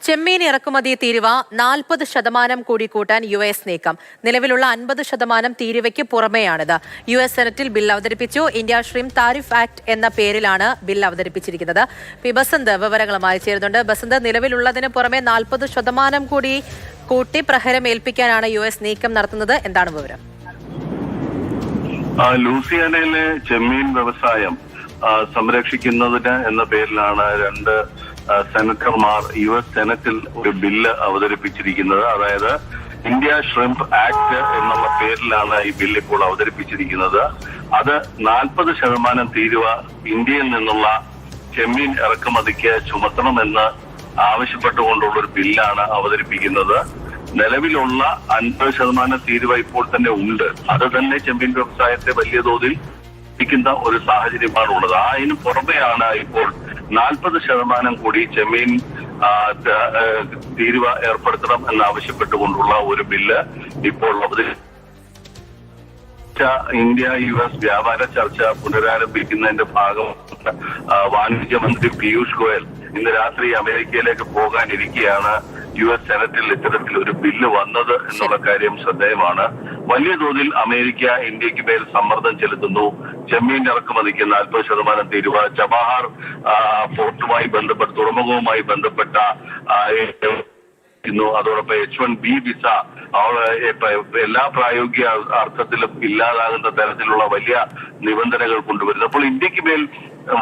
ചെമ്മീൻ ഇറക്കുമതി തീരുവ 40% കൂടി കൂട്ടാൻ US നീക്കം. നിലവിലുള്ള 50% തീരുവയ്ക്ക് പുറമെയാണിത്. US സെനറ്റിൽ ബിൽ അവതരിപ്പിച്ചു. ഇന്ത്യ ഷ്രിംപ് താരിഫ് ആക്ട് എന്ന പേരിലാണ് ബിൽ അവതരിപ്പിച്ചിരിക്കുന്നത്. ബസന്ത് വിവരങ്ങളുമായി ചേരുന്നുണ്ട്. ബസന്ത്, നിലവിലുള്ളതിന് പുറമെ 40% കൂടി കൂട്ടി പ്രഹരം ഏൽപ്പിക്കാനാണ് US നീക്കം നടത്തുന്നത്. എന്താണ് വിവരം? ലൂസിയാനയിലെ ചെമ്മീൻ വ്യവസായം സംരക്ഷിക്കുന്നതിന് എന്ന പേരിലാണ് രണ്ട് സെനറ്റർമാർ US സെനറ്റിൽ ഒരു ബില്ല് അവതരിപ്പിച്ചിരിക്കുന്നത്. അതായത് ഇന്ത്യ ഷ്രിംപ് ആക്ട് എന്നുള്ള പേരിലാണ് ഈ ബില്ല് ഇപ്പോൾ അവതരിപ്പിച്ചിരിക്കുന്നത്. അത് 40% തീരുവ ഇന്ത്യയിൽ നിന്നുള്ള ചെമ്മീൻ ഇറക്കുമതിക്ക് ചുമത്തണമെന്ന് ആവശ്യപ്പെട്ടുകൊണ്ടുള്ള ഒരു ബില്ലാണ് അവതരിപ്പിക്കുന്നത്. നിലവിലുള്ള 50% തീരുവ ഇപ്പോൾ തന്നെ ഉണ്ട്. അത് തന്നെ ചെമ്മീൻ വ്യവസായത്തെ വലിയ തോതിൽ ിക്കുന്ന ഒരു സാഹചര്യമാണ് ഉള്ളത്. അതിന് പുറമെയാണ് ഇപ്പോൾ 40% കൂടി ചെമ്മീൻ തീരുവ ഏർപ്പെടുത്തണം എന്നാവശ്യപ്പെട്ടുകൊണ്ടുള്ള ഒരു ബില്ല് ഇപ്പോൾ ഇന്ത്യ US വ്യാപാര ചർച്ച പുനരാരംഭിക്കുന്നതിന്റെ ഭാഗമാണ് വാണിജ്യമന്ത്രി പീയൂഷ് ഗോയൽ ഇന്ന് രാത്രി അമേരിക്കയിലേക്ക് പോകാനിരിക്കെയാണ് US സെനറ്റിൽ ഇത്തരത്തിൽ ഒരു ബില്ല് വന്നത് എന്നുള്ള കാര്യം ശ്രദ്ധേയമാണ്. വലിയ തോതിൽ അമേരിക്ക ഇന്ത്യക്ക് മേൽ സമ്മർദ്ദം ചെലുത്തുന്നു. ചെമ്മീൻ ഇറക്കുമതിക്ക് 40% തീരുവ, ചബഹാർ പോർട്ടുമായി ബന്ധപ്പെട്ട തുറമുഖവുമായി ബന്ധപ്പെട്ട അതോടൊപ്പം H1B വിസ എല്ലാ പ്രായോഗിക അർത്ഥത്തിലും ഇല്ലാതാകുന്ന തരത്തിലുള്ള വലിയ നിബന്ധനകൾ കൊണ്ടുവരുന്നു. അപ്പോൾ ഇന്ത്യക്ക് മേൽ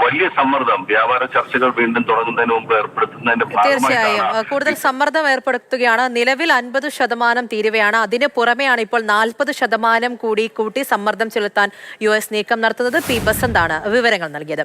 വലിയ സമ്മർദ്ദം വ്യാപാര ചർച്ചകൾ വീണ്ടും തുടങ്ങുന്നതിന് മുമ്പ് ഏർപ്പെടുത്തുന്നതിന്റെ തീർച്ചയായും കൂടുതൽ സമ്മർദ്ദം ഏർപ്പെടുത്തുകയാണ്. നിലവിൽ 50% തീരുവയാണ്. അതിന് പുറമെയാണ് ഇപ്പോൾ 40% കൂടി കൂട്ടി സമ്മർദ്ദം ചെലുത്താൻ US നീക്കം നടത്തുന്നത്. ബസന്താണ് വിവരങ്ങൾ നൽകിയത്.